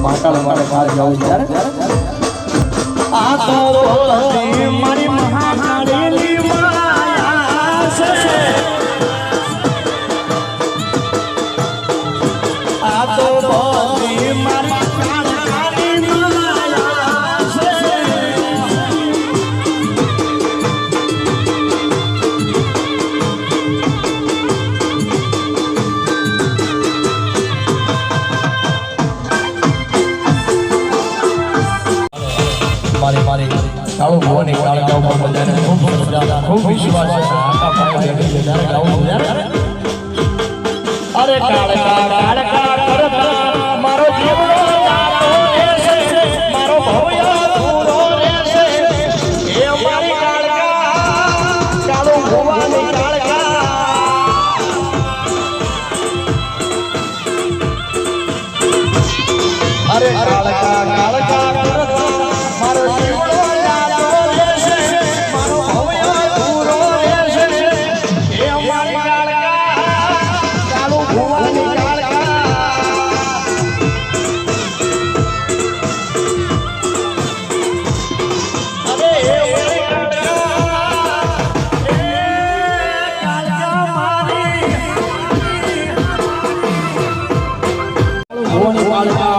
પાટાળ મારે બહાર જવું ત્યારે આ તો બોલતી મારી મહાકાળીની માયા છે આ તો બોલતી મારી કાળકાળીની માયા છે મારી કાળો ભવાની કાળકા ઉપર બધાને ખૂબ શ્રદ્ધા ખૂબ વિશ્વાસ છે આકા પાય બેઠી જ્યારે ગાવું ત્યારે અરે કાળકા કાળકા કરતા મારો જીવનો જાતો રહેશે મારો ભવ્ય પૂરો રહેશે એ મારી કાળકા કાળો ભવાની કાળકા અરે કાળકા કાળકા કરતા મારો જીવનો જાતો રહેશે મારો ભવ્ય પૂરો રહેશે એ મારી કાળકા કાળો ભવાની કાળકા અરે એ મારી કાળકા એ કાળકા મારી ભવાની કાળકા